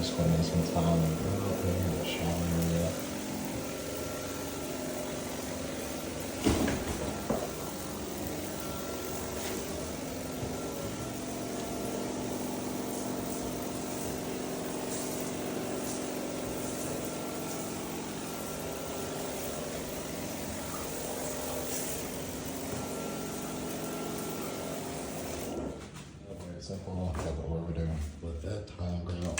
spending some time in Grout here in the shower area. Very simple, got the orbiter with that tile grout.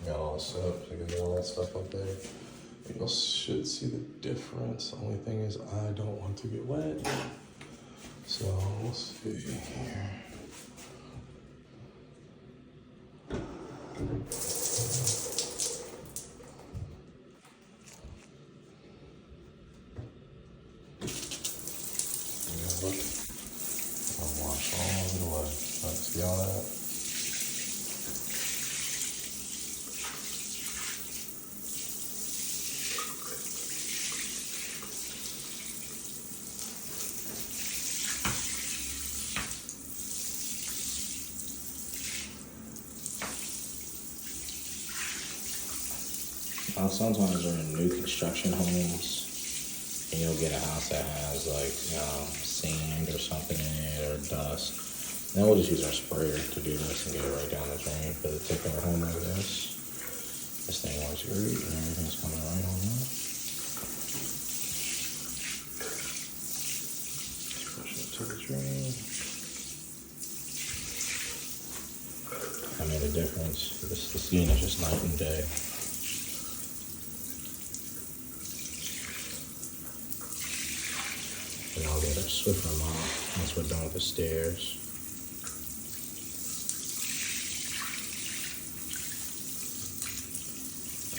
Got all the soap, so you can get all that stuff up there. You should see the difference. Only thing is I don't want to get wet. So we'll see here. Yeah, look. I'll wash all of it away. See all that? Sometimes we're in new construction homes and you'll get a house that has like sand or something in it or dust. Then we'll just use our sprayer to do this and get it right down the drain. But a particular home like this thing works great and everything's coming right on up. Just push it to the drain. I made a difference. The scene is just night and day. And I'll get a Swiffer mop once we're done with the stairs.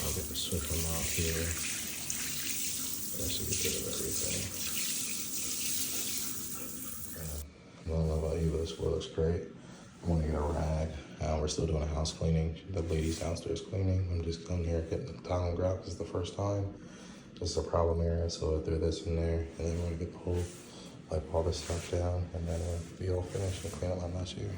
I'll get the Swiffer mop here. That should get rid of everything. I don't know about you, but this floor looks great. I'm gonna get a rag. We're still doing a house cleaning. The ladies downstairs cleaning. I'm just coming here getting the tile and grout because it's the first time. Just a problem area, so I threw this in there, and then we're gonna get the whole, like all this stuff down, and then we'll be all finished and clean up my mess here.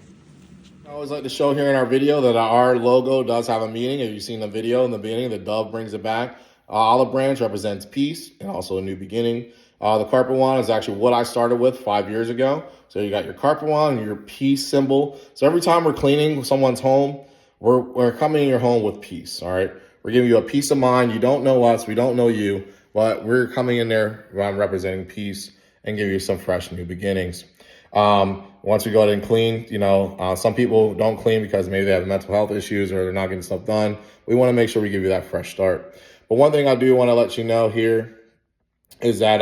I always like to show here in our video that our logo does have a meaning. If you've seen the video in the beginning, the dove brings it back. Olive branch represents peace and also a new beginning. The carpet wand is actually what I started with 5 years ago. So you got your carpet wand and your peace symbol. So every time we're cleaning someone's home, we're coming in your home with peace, all right? We're giving you a peace of mind. You don't know us, we don't know you, but we're coming in there representing peace and give you some fresh new beginnings. Once we go ahead and clean, some people don't clean because maybe they have mental health issues or they're not getting stuff done. We want to make sure we give you that fresh start. But one thing I do want to let you know here is that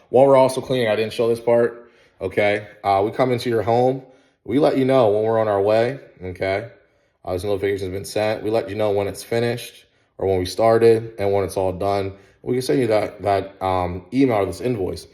while we're also cleaning, I didn't show this part, okay? We come into your home. We let you know when we're on our way, okay? This notification has been sent. We let you know when it's finished or when we started and when it's all done. We can send you that email or this invoice.